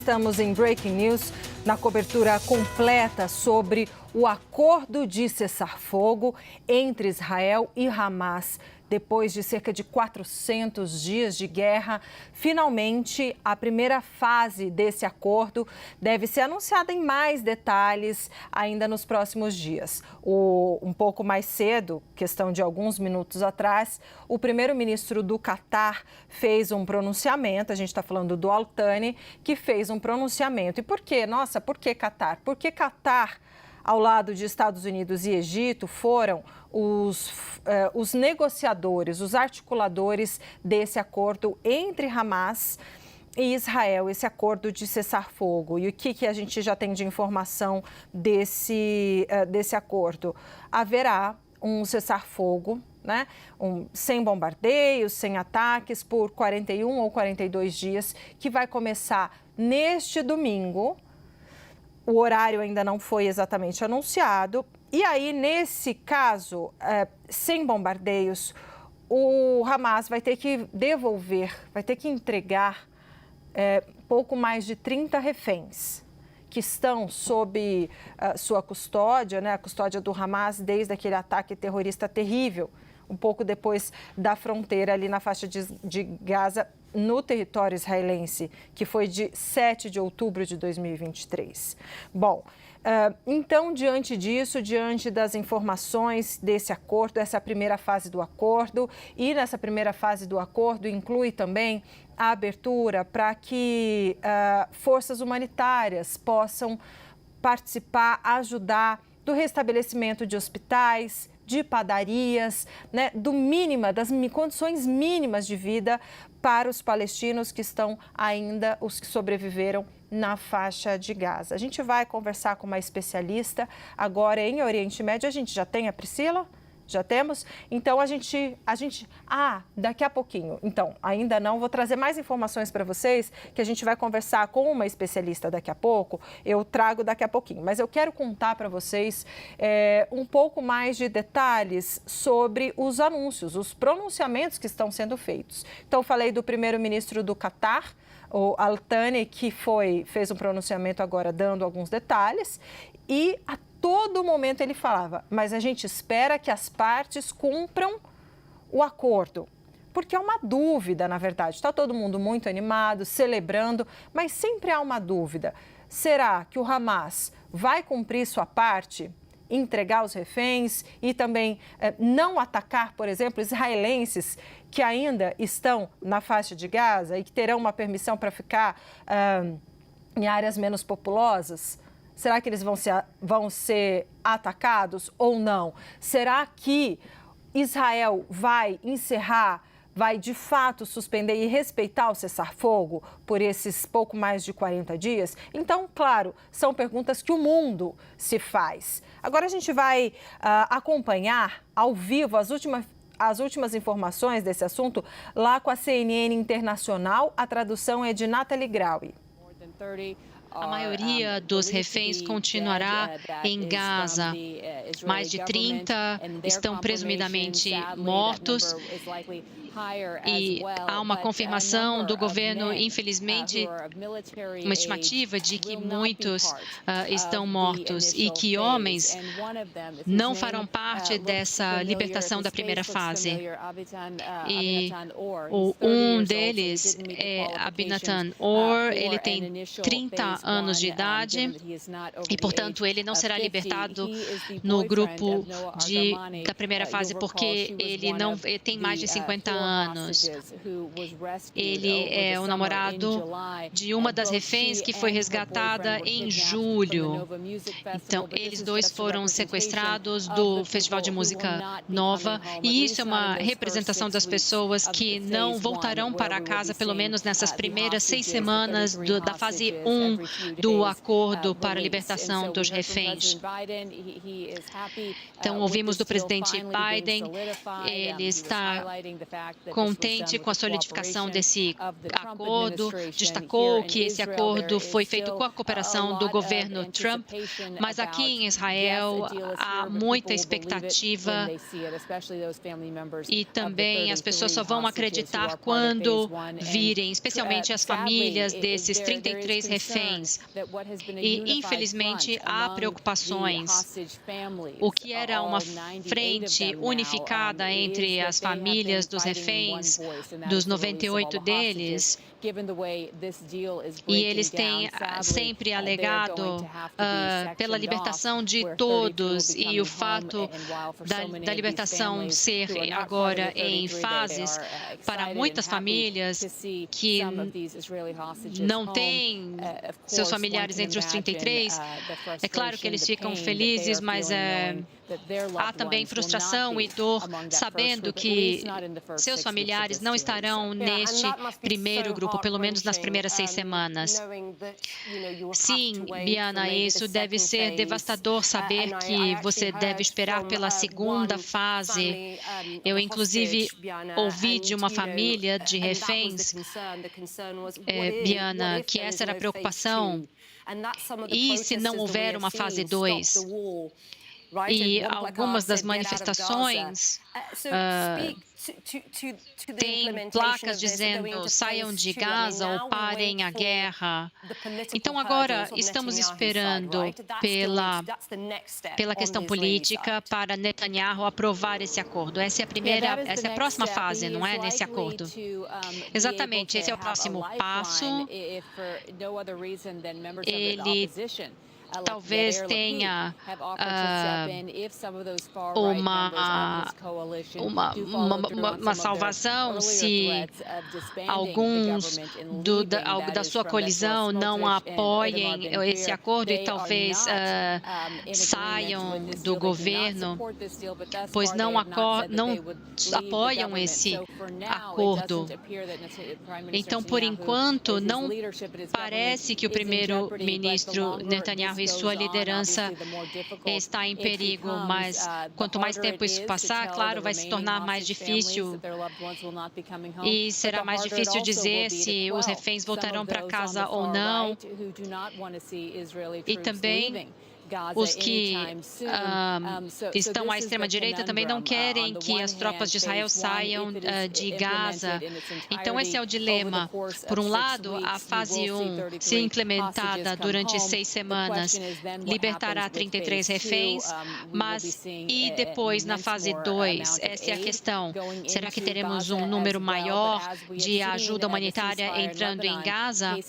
Estamos em Breaking News, na cobertura completa sobre o acordo de cessar-fogo entre Israel e Hamas. Depois de cerca de 400 dias de guerra, finalmente a primeira fase desse acordo deve ser anunciada em mais detalhes ainda nos próximos dias. Um pouco mais cedo, questão de alguns minutos atrás, o primeiro-ministro do Catar fez um pronunciamento, a gente está falando do Al Thani, que fez um pronunciamento. E por quê? Nossa, por que Catar? Porque Catar, ao lado de Estados Unidos e Egito, foram os negociadores, os articuladores desse acordo entre Hamas e Israel, esse acordo de cessar-fogo. E o que a gente já tem de informação desse acordo? Haverá um cessar-fogo, né? Sem bombardeios, sem ataques, por 41 ou 42 dias, que vai começar neste domingo. O horário ainda não foi exatamente anunciado. E aí, nesse caso, sem bombardeios, o Hamas vai ter que devolver, vai ter que entregar pouco mais de 30 reféns que estão sob sua custódia, né, a custódia do Hamas desde aquele ataque terrorista terrível, um pouco depois da fronteira ali na faixa de Gaza, no território israelense, que foi de 7 de outubro de 2023. Bom, então, diante disso, diante das informações desse acordo, essa é a primeira fase do acordo, e nessa primeira fase do acordo inclui também a abertura para que forças humanitárias possam participar, ajudar do restabelecimento de hospitais, de padarias, né, das condições mínimas de vida para os palestinos que estão ainda, os que sobreviveram na faixa de Gaza. A gente vai conversar com uma especialista agora em Oriente Médio. A gente já tem a Priscila? Já temos? Então, daqui a pouquinho. Então, ainda não, vou trazer mais informações para vocês, que a gente vai conversar com uma especialista daqui a pouco. Eu trago daqui a pouquinho. Mas eu quero contar para vocês um pouco mais de detalhes sobre os anúncios, os pronunciamentos que estão sendo feitos. Então, eu falei do primeiro-ministro do Catar, o Al Thani, que fez um pronunciamento agora dando alguns detalhes, e a todo momento ele falava, mas a gente espera que as partes cumpram o acordo. Porque é uma dúvida, na verdade. Está todo mundo muito animado, celebrando, mas sempre há uma dúvida. Será que o Hamas vai cumprir sua parte, entregar os reféns e também não atacar, por exemplo, israelenses que ainda estão na faixa de Gaza e que terão uma permissão para ficar em áreas menos populosas? Será que eles vão ser atacados ou não? Será que Israel vai de fato suspender e respeitar o cessar-fogo por esses pouco mais de 40 dias? Então, claro, são perguntas que o mundo se faz. Agora a gente vai acompanhar ao vivo as últimas informações desse assunto lá com a CNN Internacional. A tradução é de Nathalie Graue. A maioria dos reféns continuará em Gaza. Mais de 30 estão presumidamente mortos. E há uma confirmação do governo, infelizmente, uma estimativa de que muitos estão mortos e que homens não farão parte dessa libertação da primeira fase. E um deles é Abinatan Or, ele tem 30 anos de idade e, portanto, ele não será libertado no grupo da primeira fase porque ele tem mais de 50 anos. Ele é o namorado de uma das reféns que foi resgatada em julho. Então, eles dois foram sequestrados do Festival de Música Nova e isso é uma representação das pessoas que não voltarão para casa, pelo menos nessas primeiras 6 semanas da fase 1 do acordo para a libertação dos reféns. Então, ouvimos do presidente Biden, ele está contente com a solidificação desse acordo, destacou que esse acordo foi feito com a cooperação do governo Trump, mas aqui em Israel há muita expectativa e também as pessoas só vão acreditar quando virem, especialmente as famílias desses 33 reféns. E, infelizmente, há preocupações. O que era uma frente unificada entre as famílias dos reféns, dos 98 deles, e eles têm sempre alegado pela libertação de todos e o fato da libertação ser agora em fases para muitas famílias que não têm seus familiares entre os 33. É claro que eles ficam felizes, mas há também frustração e dor sabendo que seus familiares não estarão neste primeiro grupo, pelo menos nas primeiras 6 semanas. Sim, Biana, isso deve ser devastador saber que você deve esperar pela segunda fase. Eu, inclusive, ouvi de uma família de reféns, Biana, que essa era a preocupação. E se não houver uma fase 2? E algumas das manifestações têm placas dizendo saiam de Gaza ou parem a guerra. Então, agora estamos esperando pela questão política para Netanyahu aprovar esse acordo. Essa é a próxima fase, não é, nesse acordo? Exatamente, esse é o próximo passo. Ele talvez tenha uma salvação se alguns da sua coalizão não apoiem esse acordo e talvez saiam do governo, pois não apoiam esse acordo. Então, por enquanto, não parece que o primeiro-ministro Netanyahu e sua liderança está em perigo, mas quanto mais tempo isso passar, claro, vai se tornar mais difícil e será mais difícil dizer se os reféns voltarão para casa ou não. E também os que estão à extrema-direita também não querem que as tropas de Israel saiam de Gaza. Então, esse é o dilema. Por um lado, a fase 1, se implementada durante 6 semanas, libertará 33 reféns, mas e depois, na fase 2? Essa é a questão. Será que teremos um número maior de ajuda humanitária entrando em Gaza?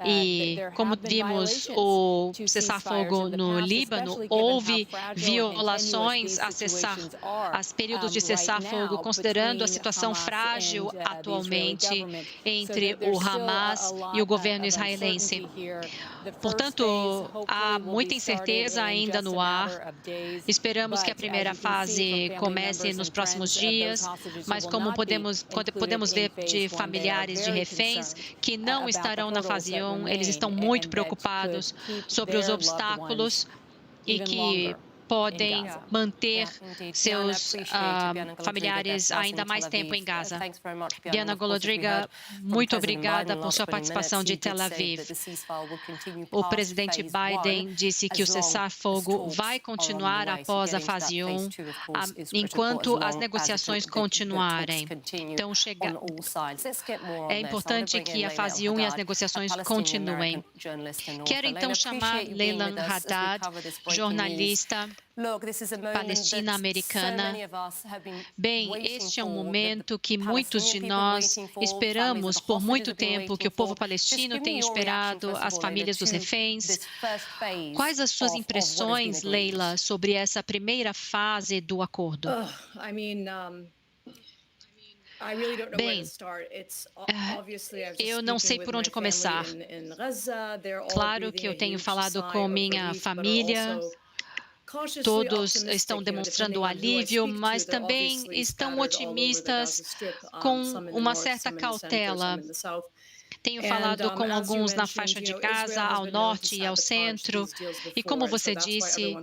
E, como vimos o cessar-fogo no Líbano, houve violações a períodos de cessar-fogo, considerando a situação frágil atualmente entre o Hamas e o governo israelense. Portanto, há muita incerteza ainda no ar. Esperamos que a primeira fase comece nos próximos dias, mas como podemos ver de familiares de reféns que não estarão na fase 1, eles estão muito preocupados sobre os obstáculos e que podem manter seus familiares ainda mais tempo em Gaza. Diana Golodriga, muito obrigada por sua participação de Tel Aviv. O presidente Biden disse que o cessar-fogo vai continuar após a fase 1, enquanto as negociações continuarem. Então, é importante que a fase 1 e as negociações continuem. Quero, então, chamar Leilan Haddad, jornalista palestina-americana. Bem, este é um momento que muitos de nós esperamos por muito tempo, que o povo palestino tem esperado, as famílias dos reféns. Quais as suas impressões, Leila, sobre essa primeira fase do acordo? Bem, eu não sei por onde começar. Claro que eu tenho falado com minha família. Todos estão demonstrando alívio, mas também estão otimistas com uma certa cautela. Tenho falado com alguns na faixa de Gaza, ao norte e ao centro, e como você disse,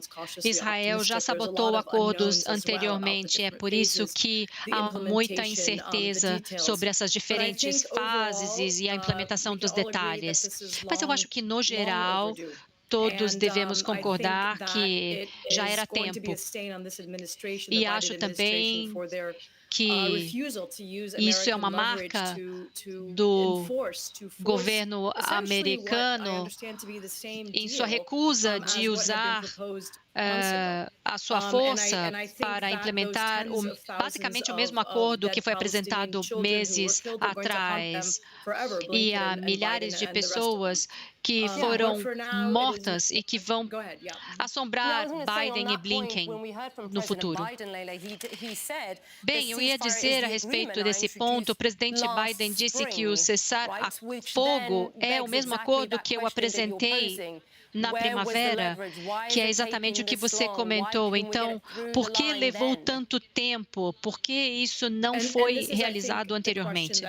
Israel já sabotou acordos anteriormente. É por isso que há muita incerteza sobre essas diferentes fases e a implementação dos detalhes. Mas eu acho que, no geral, todos devemos concordar que já era tempo. E acho também que isso é uma marca do governo americano em sua recusa de usar a sua força para implementar basicamente o mesmo acordo que foi apresentado meses atrás. E há milhares de pessoas que foram mortas e que vão assombrar Biden e Blinken no futuro. Bem, eu ia dizer a respeito desse ponto, o presidente Biden disse que o cessar-fogo é o mesmo acordo que eu apresentei na primavera, que é exatamente o que você comentou. Então, por que levou tanto tempo? Por que isso não foi realizado anteriormente?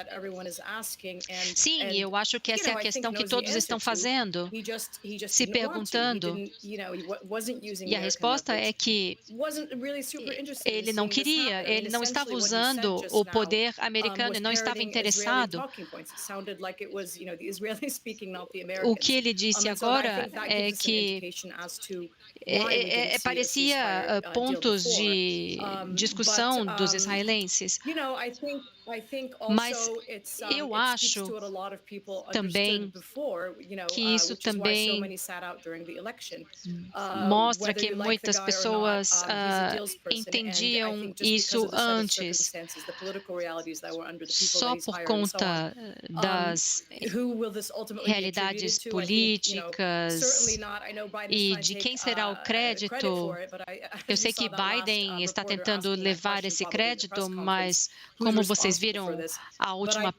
Sim, eu acho que essa é a questão que todos estão fazendo, se perguntando. E a resposta é que ele não queria, ele não estava usando o poder americano e não estava interessado. O que ele disse agora é que parecia pontos de discussão dos israelenses. Mas eu acho também que isso também mostra que muitas pessoas entendiam isso antes, só por conta das realidades políticas e de quem será o crédito. Eu sei que Biden está tentando levar esse crédito, mas como vocês viram, a última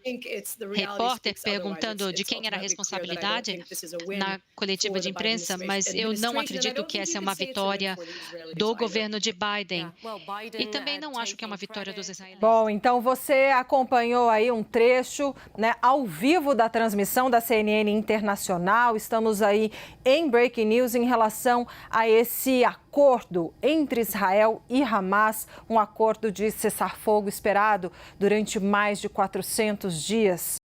repórter perguntando de quem era a responsabilidade na coletiva de imprensa, mas eu não acredito que essa é uma vitória do governo de Biden. E também não acho que é uma vitória dos israelenses. Bom, então você acompanhou aí um trecho, né, ao vivo da transmissão da CNN Internacional. Estamos aí em Breaking News em relação a esse acordo entre Israel e Hamas, um acordo de cessar-fogo esperado durante mais de 400 dias.